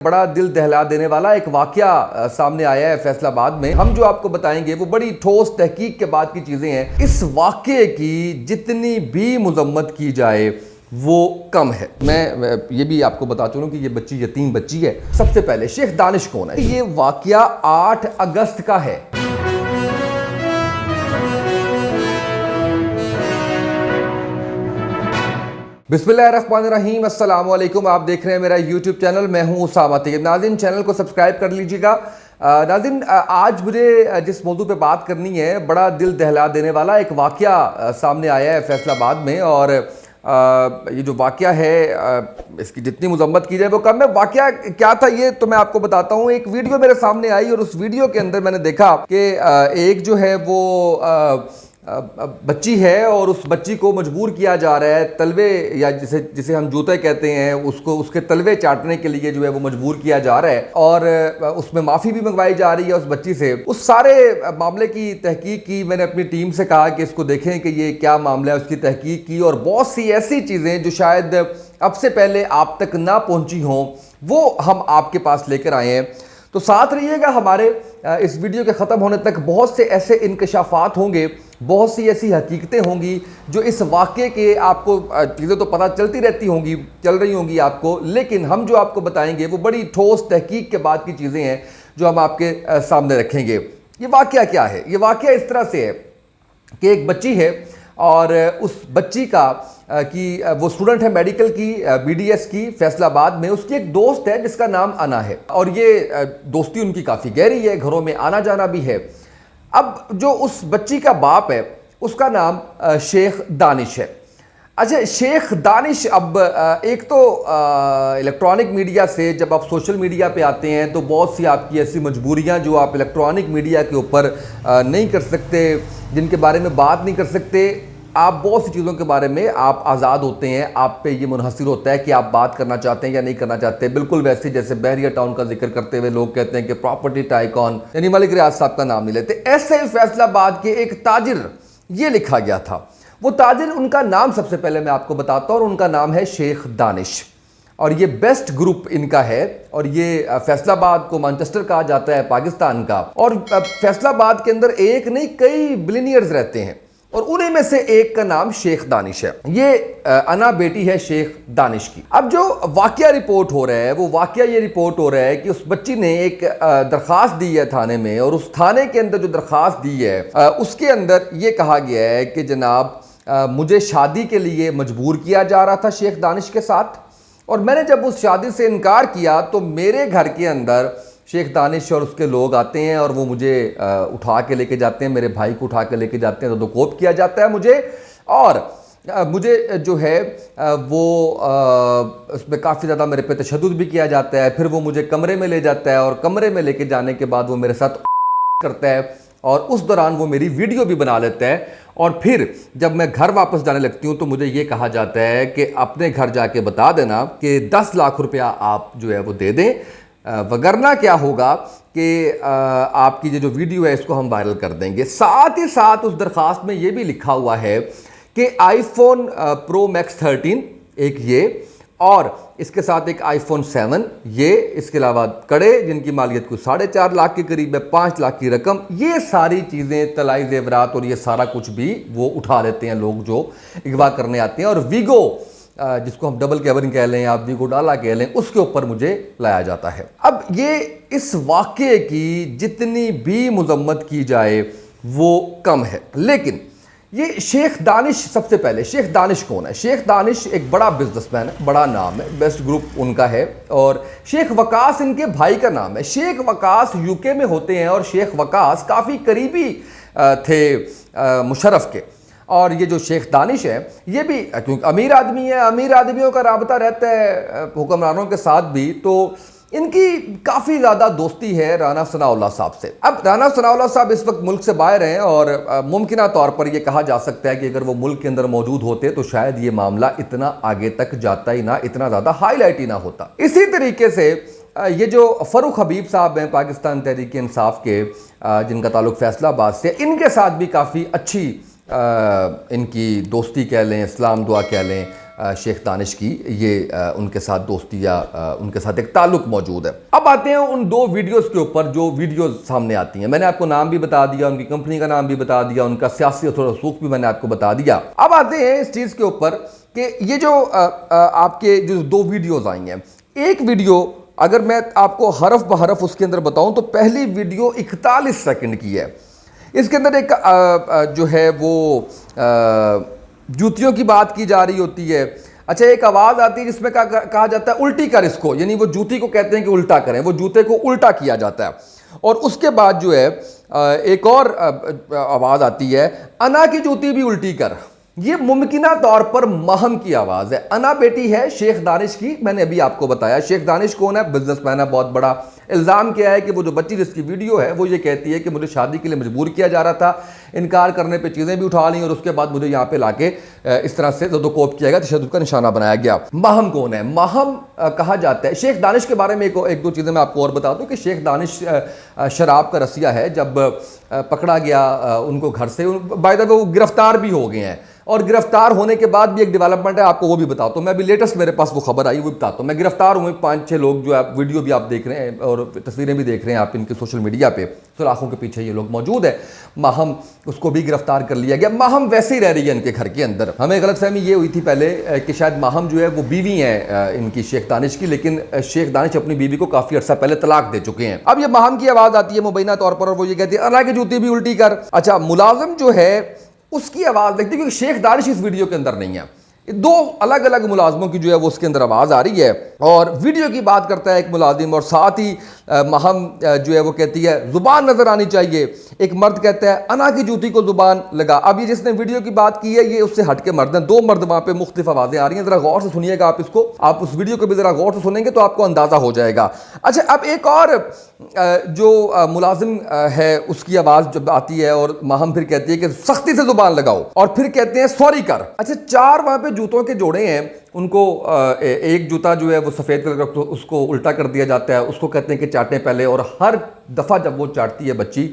बड़ा दिल दहला देने वाला एक वाकया सामने आया है फैसलाबाद में। हम जो आपको बताएंगे वो बड़ी ठोस तहकीक के बाद की चीज़ें हैं। इस वाकये की जितनी भी मजम्मत की जाए वो कम है। मैं ये भी आपको बता चलूं कि ये बच्ची यतीम बच्ची है। सबसे पहले शेख दानिश कौन है? ये वाकया 8 अगस्त का है। बिस्मिल्लाहिर्रहमानिर्रहीम, अस्सलाम वालेकुम। आप देख रहे हैं मेरा यूट्यूब चैनल, मैं हूं उसामा तैयब। नाज़रीन, चैनल को सब्सक्राइब कर लीजिएगा। नाज़रीन, आज मुझे जिस मौजू पे बात करनी है, बड़ा दिल दहला देने वाला एक वाकया सामने आया है फैसलाबाद में। और ये जो वाकया है इसकी जितनी मजम्मत की जाए वो कम है। वाकया क्या था ये तो मैं आपको बताता हूँ। एक वीडियो मेरे सामने आई और उस वीडियो के अंदर मैंने देखा कि एक जो है वो बच्ची है और उस बच्ची को मजबूर किया जा रहा है तलवे, या जिसे हम जूते कहते हैं, उसको उसके तलवे चाटने के लिए जो है वो मजबूर किया जा रहा है। और उसमें माफ़ी भी मंगवाई जा रही है उस बच्ची से। उस सारे मामले की तहकीक की मैंने अपनी टीम से कहा कि इसको देखें कि ये क्या मामला है। उसकी तहकीक की और बहुत सी ऐसी चीज़ें जो शायद अब से पहले आप तक ना पहुँची हों वो हम आपके पास लेकर आए हैं। तो साथ रहिएगा हमारे। इस वीडियो के ख़त्म होने तक बहुत से ऐसे इंकशाफात होंगे, बहुत सी ऐसी हकीकतें होंगी जो इस वाक़े के आपको चीज़ें तो पता चलती रहती होंगी, चल रही होंगी आपको, लेकिन हम जो आपको बताएंगे वो बड़ी ठोस तहकीक के बाद की चीज़ें हैं जो हम आपके सामने रखेंगे। ये वाक़या क्या है? ये वाक़या इस तरह से है कि एक बच्ची है और उस बच्ची का वो स्टूडेंट है मेडिकल की, BDS की, फैसलाबाद में। उसकी एक दोस्त है जिसका नाम अना है और ये दोस्ती उनकी काफ़ी गहरी है, घरों में आना जाना भी है। अब जो उस बच्ची का बाप है उसका नाम शेख दानिश है। अच्छा, शेख दानिश, अब एक तो इलेक्ट्रॉनिक मीडिया से जब आप सोशल मीडिया पे आते हैं तो बहुत सी आपकी ऐसी मजबूरियां जो आप इलेक्ट्रॉनिक मीडिया के ऊपर नहीं कर सकते, जिनके बारे में बात नहीं कर सकते। आप बहुत सी चीज़ों के बारे में आप आज़ाद होते हैं, आप पे ये मुनहसर होता है कि आप बात करना चाहते हैं या नहीं करना चाहते। बिल्कुल वैसे जैसे बहरिया टाउन का जिक्र करते हुए लोग कहते हैं कि प्रॉपर्टी टाइकॉन यानी मलिक रियाज साहब का नाम नहीं लेते। ऐसे ही फैसलाबाद के एक ताजिर, ये लिखा गया था। वो ताजिर, उनका नाम सबसे पहले मैं आपको बताता हूँ, और उनका नाम है शेख दानिश। और ये बेस्ट ग्रुप इनका है और ये फैसलाबाद को मैनचेस्टर कहा जाता है पाकिस्तान का। और फैसलाबाद के अंदर एक नहीं कई बिलियनियर्स रहते हैं और उन्हीं में से एक का नाम शेख दानिश है। ये अना बेटी है शेख दानिश की। अब जो वाकया रिपोर्ट हो रहा है वो वाकया ये रिपोर्ट हो रहा है कि उस बच्ची ने एक दरख्वास्त दी है थाने में, और उस थाने के अंदर जो दरख्वास्त दी है उसके अंदर ये कहा गया है कि जनाब मुझे शादी के लिए मजबूर किया जा रहा था शेख दानिश के साथ, और मैंने जब उस शादी से इनकार किया तो मेरे घर के अंदर शेख दानिश और उसके लोग आते हैं और वो मुझे उठा के लेके जाते हैं, मेरे भाई को उठा के लेके जाते हैं, तो कोप किया जाता है मुझे। और मुझे जो है वो उसमें काफ़ी ज़्यादा मेरे पे तशद्दुद भी किया जाता है। फिर वो मुझे कमरे में ले जाता है और कमरे में लेके जाने के बाद वो मेरे साथ करता है और उस दौरान वो मेरी वीडियो भी बना लेता है। और फिर जब मैं घर वापस जाने लगती हूँ तो मुझे ये कहा जाता है कि अपने घर जाके बता देना कि 10 लाख रुपया आप जो है वो दे दें, वगरना क्या होगा कि आपकी ये जो वीडियो है इसको हम वायरल कर देंगे। साथ ही साथ उस दरख्वास्त में ये भी लिखा हुआ है कि iPhone Pro Max 13 एक ये, और इसके साथ एक iPhone 7 ये, इसके अलावा कड़े जिनकी मालियत कुछ 4.5 लाख के करीब है, 5 लाख की रकम, ये सारी चीज़ें, तलाई जेवरात और ये सारा कुछ भी वो उठा लेते हैं लोग जो अगवा करने आते हैं। और वीगो, जिसको हम डबल कैबिन कह लें, आप वीगो डाला कह लें, उसके ऊपर मुझे लाया जाता है। अब ये इस वाक़ये की जितनी भी मजम्मत की जाए वो कम है। लेकिन ये शेख दानिश, सबसे पहले शेख दानिश कौन है? शेख दानिश एक बड़ा बिजनेसमैन है, बड़ा नाम है, बेस्ट ग्रुप उनका है। और शेख वकास इनके भाई का नाम है। शेख वकास UK में होते हैं और शेख वकास काफ़ी करीबी थे मुशर्रफ के। और ये जो शेख दानिश है ये भी क्योंकि अमीर आदमी है, अमीर आदमियों का राबता रहता है हुक्मरानों के साथ भी, तो इनकी काफ़ी ज़्यादा दोस्ती है राना सनाउल्लाह साहब से। अब राना सनाउल्लाह साहब इस वक्त मुल्क से बाहर हैं और मुमकिन तौर पर यह कहा जा सकता है कि अगर वो मुल्क के अंदर मौजूद होते तो शायद ये मामला इतना आगे तक जाता ही ना, इतना ज़्यादा हाईलाइट ही ना होता। इसी तरीके से ये जो फ़रूख हबीब साहब हैं पाकिस्तान तहरीक इंसाफ के, जिनका ताल्लुक़ फैसलाबाद से, इनके साथ भी काफ़ी अच्छी इनकी दोस्ती कह लें, इस्लाम दुआ कह लें, शेख दानिश की ये उनके साथ दोस्ती या उनके साथ एक ताल्लुक मौजूद है। अब आते हैं उन 2 वीडियोस के ऊपर जो वीडियोस सामने आती हैं। मैंने आपको नाम भी बता दिया, उनकी कंपनी का नाम भी बता दिया, उनका सियासी रसूख भी मैंने आपको बता दिया। अब आते हैं इस चीज़ के ऊपर कि ये जो आपके जो 2 वीडियोज़ आई हैं, एक वीडियो अगर मैं आपको हरफ ब हरफ उसके अंदर बताऊं तो पहली वीडियो 41 सेकंड की है। इसके अंदर एक जो है वो जूतियों की बात की जा रही होती है। अच्छा, एक आवाज़ आती है जिसमें कहा जाता है उल्टी कर इसको, यानी वो जूती को कहते हैं कि उल्टा करें, वो जूते को उल्टा किया जाता है। और उसके बाद जो है एक और आवाज़ आती है अना की जूती भी उल्टी कर। ये मुमकिना तौर पर महम की आवाज़ है। अना बेटी है शेख दानिश की। मैंने अभी आपको बताया शेख दानिश कौन है, बिजनेसमैन है बहुत बड़ा। इल्ज़ाम क्या है कि वो जो बच्ची जिसकी वीडियो है वो ये कहती है कि मुझे शादी के लिए मजबूर किया जा रहा था, इनकार करने पे चीज़ें भी उठा ली और उसके बाद मुझे यहाँ पे लाके इस तरह से ज़दोकोप किया गया, तशद्दुद का निशाना बनाया गया। महम कौन है? महम कहा जाता है शेख दानिश के बारे में एक दो चीज़ें मैं आपको और बता दूँ कि शेख दानिश शराब का रसिया है। जब पकड़ा गया उनको घर से, बाय द वे वो गिरफ्तार भी हो गए हैं और गिरफ्तार होने के बाद भी एक डेवलपमेंट है, आपको वो भी बताता हूँ। मैं अभी लेटेस्ट मेरे पास वो खबर आई, वो बताता हूँ। मैं गिरफ्तार हुए 5-6 लोग, जो आप वीडियो भी आप देख रहे हैं और तस्वीरें भी देख रहे हैं आप इनके सोशल मीडिया पे, सुराखों के पीछे ये लोग मौजूद है। माहम, उसको भी गिरफ्तार कर लिया गया। माहम वैसे ही रह रही है इनके घर के अंदर। हमें गलतफहमी ये हुई थी पहले कि शायद माहम जो है वो बीवी है इनकी शेख दानिश की, लेकिन शेख दानिश अपनी बीवी को काफ़ी अर्सा पहले तलाक दे चुके हैं। अब ये माहम की आवाज़ आती है मुबैना तौर पर और वो ये कहती है अल्लाह की जूती भी उल्टी कर। अच्छा, मुलाजिम जो है उसकी आवाज़ देखती है, क्योंकि शेख दानिश इस वीडियो के अंदर नहीं है। 2 अलग अलग मुलाजमों की जो है वो उसके अंदर आवाज़ आ रही है और वीडियो की बात करता है एक मुलाजिम और साथ ही महम जो है वो कहती है ज़ुबान नज़र आनी चाहिए। एक मर्द कहता है अना की जूती को ज़ुबान लगा। अब ये जिसने वीडियो की बात की है ये उससे हट के मर्द हैं। 2 मर्द वहाँ पे मुख्तलिफ आवाज़ें आ रही हैं। ज़रा गौर से सुनिएगा आप इसको, आप उस वीडियो को भी ज़रा गौर से सुनेंगे तो आपको अंदाज़ा हो जाएगा। अच्छा, अब एक और जो मुलाजिम है उसकी आवाज़ जब आती है और महम फिर कहती है कि सख्ती से ज़ुबान लगाओ और फिर कहते हैं सॉरी कर। अच्छा, 4 वहाँ पे जूतों के जोड़े हैं। उनको एक जूता जो है वो सफ़ेद कलर का, तो उसको उल्टा कर दिया जाता है, उसको कहते हैं कि चाटें पहले। और हर दफ़ा जब वो चाटती है बच्ची,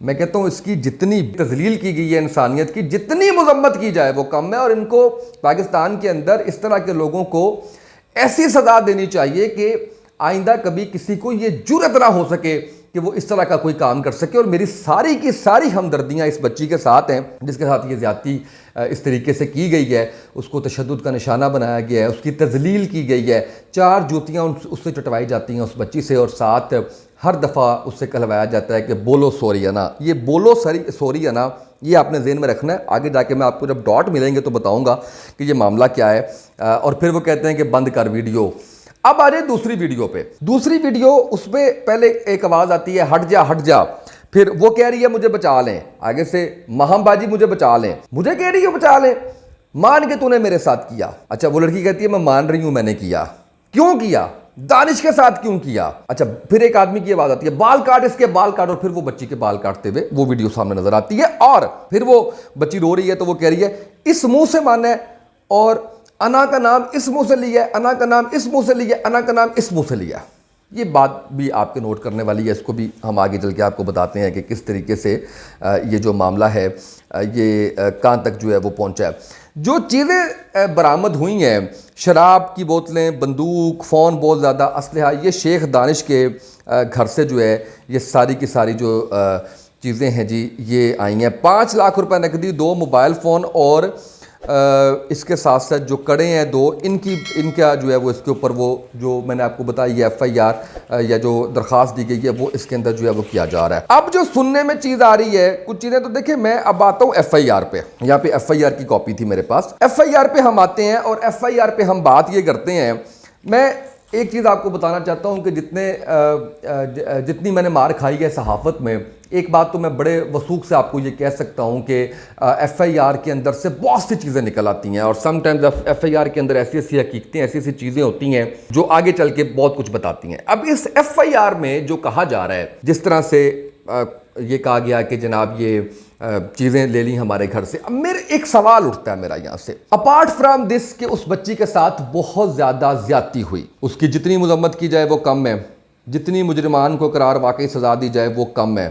मैं कहता हूँ इसकी जितनी तजलील की गई है इंसानियत की, जितनी मजम्मत की जाए वो कम है। और इनको पाकिस्तान के अंदर इस तरह के लोगों को ऐसी सज़ा देनी चाहिए कि आइंदा कभी किसी को ये जुर्रत ना हो सके कि वो इस तरह का कोई काम कर सके। और मेरी सारी की सारी हमदर्दियाँ इस बच्ची के साथ हैं जिसके साथ ये ज़्यादती इस तरीके से की गई है। उसको तशद्दुद का निशाना बनाया गया है, उसकी तजलील की गई है। 4 जूतियाँ उससे चटवाई जाती हैं उस बच्ची से और साथ हर दफ़ा उससे कहलवाया जाता है कि बोलो सॉरी अना। ये बोलो सॉरी अना, ये आपने ज़हन में रखना है। आगे जाके मैं आपको जब डॉट मिलेंगे तो बताऊँगा कि ये मामला क्या है। और फिर वो कहते हैं कि बंद कर वीडियो। अब आ जाए दूसरी वीडियो पे। दूसरी वीडियो उसमें पहले एक आवाज़ आती है हट जा हट जा, फिर वो कह रही है मुझे बचा लें। आगे से महम बाजी मुझे बचा लें, मुझे कह रही है बचा लें, मान के तूने मेरे साथ किया। अच्छा, वो लड़की कहती है मैं मान रही हूं मैंने किया। क्यों किया? दानिश के साथ क्यों किया? अच्छा, फिर एक आदमी की आवाज़ आती है बाल काट इसके बाल काट, और फिर वो बच्ची के बाल काटते हुए वो वीडियो सामने नजर आती है। और फिर वो बच्ची रो रही है तो वो कह रही है इस मुंह से माना है और अना का नाम इस मुंह से लिया, अना का नाम इस मुंह से लिया, अना का नाम इस मुंह से लिया। ये बात भी आपके नोट करने वाली है, इसको भी हम आगे चल के आपको बताते हैं कि किस तरीके से ये जो मामला है ये कहाँ तक जो है वो पहुँचा है। जो चीज़ें बरामद हुई हैं, शराब की बोतलें, बंदूक, फ़ोन, बहुत ज़्यादा असलहा, ये शेख दानिश के घर से जो है ये सारी की सारी जो चीज़ें हैं जी ये आई हैं। 5 लाख रुपए नकदी, 2 मोबाइल फ़ोन और इसके साथ साथ जो कड़े हैं 2, इनका जो है वो इसके ऊपर वो जो मैंने आपको बताया ये FIR या जो दरख्वास्त दी गई है वो इसके अंदर जो है वो किया जा रहा है। अब जो सुनने में चीज़ आ रही है, कुछ चीज़ें तो देखिए, मैं अब आता हूँ FIR पे। यहाँ पे FIR की कॉपी थी मेरे पास। FIR पे हम आते हैं और FIR पे हम बात ये करते हैं। मैं एक चीज़ आपको बताना चाहता हूँ कि जितनी मैंने मार खाई है सहाफ़त में, एक बात तो मैं बड़े वसूख से आपको ये कह सकता हूँ कि FIR के अंदर से बहुत सी चीज़ें निकल आती हैं और समटाइम्स FIR के अंदर ऐसी ऐसी हकीकतें, ऐसी ऐसी चीज़ें होती हैं जो आगे चल के बहुत कुछ बताती हैं। अब इस FIR में जो कहा जा रहा है, जिस तरह से ये कहा गया कि जनाब ये चीज़ें ले ली हमारे घर से, अब मेरे एक सवाल उठता है मेरा यहाँ से, अपार्ट फ्राम दिस कि उस बच्ची के साथ बहुत ज़्यादा ज़्यादती हुई, उसकी जितनी मजम्मत की जाए वो कम है, जितनी मुजरिमान को करार वाकई सज़ा दी जाए वो कम है,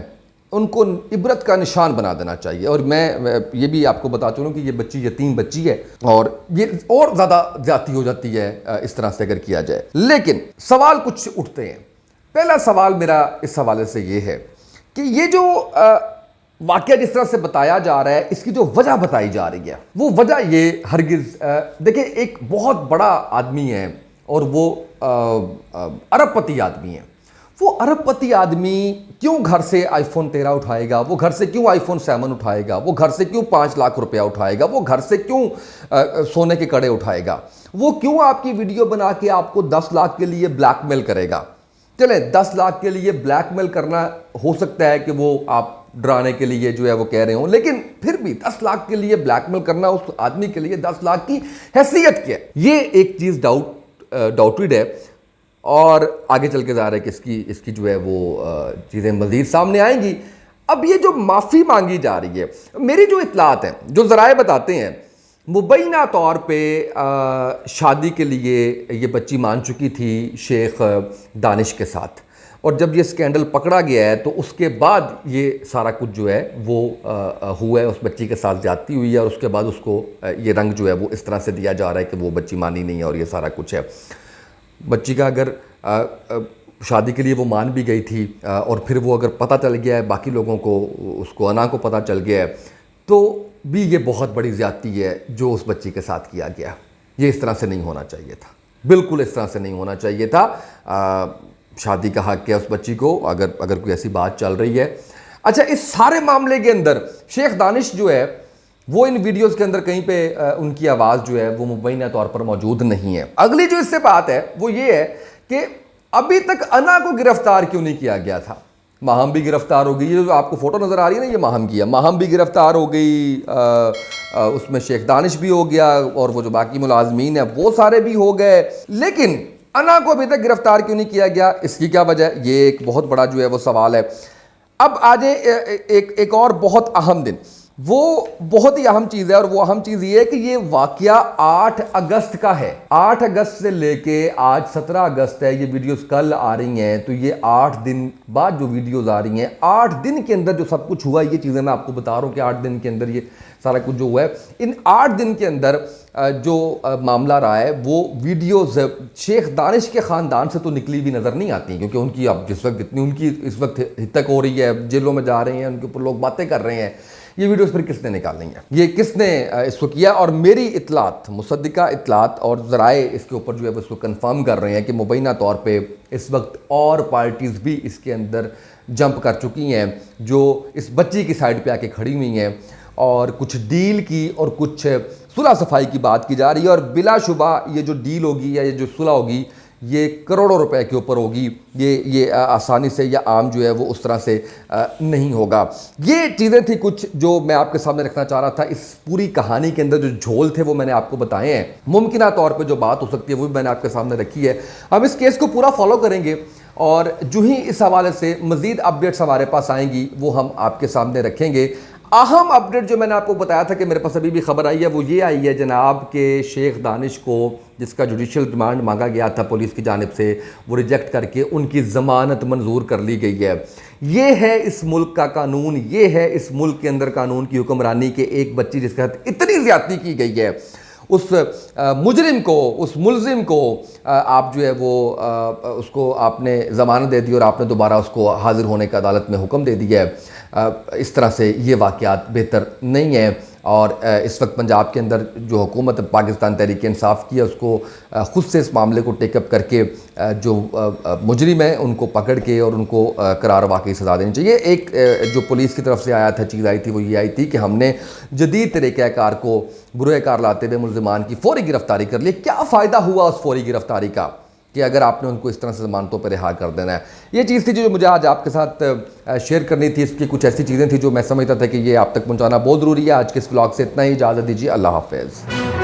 उनको इबरत का निशान बना देना चाहिए। और मैं ये भी आपको बता चलूँ कि ये बच्ची यतीम बच्ची है और ये और ज़्यादा ज्यादती हो जाती है इस तरह से अगर किया जाए। लेकिन सवाल कुछ उठते हैं। पहला सवाल मेरा इस हवाले से ये है कि ये जो वाक़या जिस तरह से बताया जा रहा है, इसकी जो वजह बताई जा रही है वो वजह ये हरगिज़ देखिए, एक बहुत बड़ा आदमी है और वो अरबपति आदमी है। वो अरबपति आदमी क्यों घर से आईफोन 13 उठाएगा, वो घर से क्यों आईफोन 7 उठाएगा, वो घर से क्यों 5 लाख रुपया उठाएगा, वो घर से क्यों सोने के कड़े उठाएगा, वो क्यों आपकी वीडियो बना के आपको 10 लाख के लिए ब्लैकमेल करेगा। चले 10 लाख के लिए ब्लैकमेल करना हो सकता है कि वो आप डराने के लिए जो है वो कह रहे हो, लेकिन फिर भी 10 लाख के लिए ब्लैकमेल करना उस आदमी के लिए 10 लाख की हैसियत क्या है, ये एक चीज़ डाउटेड है। और आगे चल के जा रहा है कि इसकी जो है वो चीज़ें मज़ीद सामने आएंगी। अब ये जो माफ़ी मांगी जा रही है, मेरी जो इतलात हैं, जो ज़राए बताते हैं, मुबैना तौर पे शादी के लिए ये बच्ची मान चुकी थी शेख दानिश के साथ, और जब ये स्कैंडल पकड़ा गया है तो उसके बाद ये सारा कुछ जो है वो हुआ है, उस बच्ची के साथ ज़्यादती हुई है और उसके बाद उसको ये रंग जो है वो इस तरह से दिया जा रहा है कि वो बच्ची मानी नहीं है और ये सारा कुछ है। बच्ची का अगर शादी के लिए वो मान भी गई थी और फिर वो अगर पता चल गया है बाकी लोगों को, उसको अना को पता चल गया है, तो भी ये बहुत बड़ी ज़्यादती है जो उस बच्ची के साथ किया गया। ये इस तरह से नहीं होना चाहिए था, बिल्कुल इस तरह से नहीं होना चाहिए था। शादी का हक है उस बच्ची को, अगर कोई ऐसी बात चल रही है। अच्छा, इस सारे मामले के अंदर शेख दानिश जो है वो इन वीडियोस के अंदर कहीं पे उनकी आवाज़ जो है वो मुबैना तौर पर मौजूद नहीं है। अगली जो इससे बात है वो ये है कि अभी तक अना को गिरफ्तार क्यों नहीं किया गया था। माहम भी गिरफ्तार हो गई, ये जो आपको फोटो नज़र आ रही है ना, ये माहम की है। माहम भी गिरफ्तार हो गई, उसमें शेख दानिश भी हो गया और वो जो बाकी मुलाजमीन है वो सारे भी हो गए, लेकिन अना को अभी तक गिरफ्तार क्यों नहीं किया गया, इसकी क्या वजह, ये एक बहुत बड़ा जो है वो सवाल है। अब आज एक और बहुत अहम दिन, वो बहुत ही अहम चीज़ है, और वो अहम चीज़ ये है कि ये वाकया 8 अगस्त का है। 8 अगस्त से लेके आज 17 अगस्त है, ये वीडियोस कल आ रही हैं, तो ये 8 दिन बाद जो वीडियोस आ रही हैं, 8 दिन के अंदर जो सब कुछ हुआ, ये चीज़ें मैं आपको बता रहा हूँ कि 8 दिन के अंदर ये सारा कुछ जो हुआ है। इन 8 दिन के अंदर जो मामला रहा है वो वीडियोस शेख दानिश के ख़ानदान से तो निकली भी नज़र नहीं आती, क्योंकि उनकी अब जिस वक्त इतनी उनकी इस वक्त हितक हो रही है, जेलों में जा रहे हैं, उनके ऊपर लोग बातें कर रहे हैं, ये वीडियोस फिर किसने निकालनी है, ये किसने इसको किया। और मेरी इतलात, मुसद्दिका इतलात और ज़राए इसके ऊपर जो है वो इसको कंफर्म कर रहे हैं कि मुबैना तौर पे इस वक्त और पार्टीज़ भी इसके अंदर जंप कर चुकी हैं, जो इस बच्ची की साइड पे आके खड़ी हुई हैं, और कुछ डील की और कुछ सुलह सफाई की बात की जा रही है। और बिलाशुबा ये जो डील होगी या ये जो सुलह होगी, ये करोड़ों रुपए के ऊपर होगी, ये आसानी से या आम जो है वो उस तरह से नहीं होगा। ये चीज़ें थी कुछ जो मैं आपके सामने रखना चाह रहा था। इस पूरी कहानी के अंदर जो झोल थे वो मैंने आपको बताए हैं। मुमकिन तौर पे जो बात हो सकती है वो भी मैंने आपके सामने रखी है। हम इस केस को पूरा फॉलो करेंगे और जो ही इस हवाले से मज़ीद अपडेट्स हमारे पास आएंगी वो हम आपके सामने रखेंगे। अहम अपडेट जो मैंने आपको बताया था कि मेरे पास अभी भी खबर आई है, वो ये आई है जनाब के शेख दानिश को, जिसका जुडिशल रिमांड मांगा गया था पुलिस की जानिब से, वो रिजेक्ट करके उनकी ज़मानत मंजूर कर ली गई है। ये है इस मुल्क का कानून, ये है इस मुल्क के अंदर कानून की हुक्मरानी के एक बच्ची जिसके साथ इतनी ज़्यादती की गई है, उस मुजरिम को, उस मुलजिम को आप जो है वो उसको आपने ज़मानत दे दी और आपने दोबारा उसको हाजिर होने का अदालत में हुक्म दे दिया है। इस तरह से ये वाक़यात बेहतर नहीं है। और इस वक्त पंजाब के अंदर जो हुकूमत पाकिस्तान तहरीक इंसाफ की है, उसको ख़ुद से इस मामले को टेकअप करके जो मुजरिम है उनको पकड़ के और उनको करार वाकई सज़ा देनी चाहिए। एक जो पुलिस की तरफ से आया था, चीज़ आई थी, वो ये आई थी कि हमने जदीद तरीक़ाकार को बुरे-कार लाते हुए मुलजिमान की फ़ौरी गिरफ्तारी कर ली। क्या फ़ायदा हुआ उस फ़ौरी गिरफ्तारी का कि अगर आपने उनको इस तरह से ज़मानतों पर रिहा कर देना है। ये चीज़ थी जो मुझे आज आपके साथ शेयर करनी थी। इसकी कुछ ऐसी चीज़ें थी जो मैं समझता था कि ये आप तक पहुंचाना बहुत ज़रूरी है। आज के इस व्लॉग से इतना ही, इजाज़त दीजिए, अल्लाह हाफ़िज़।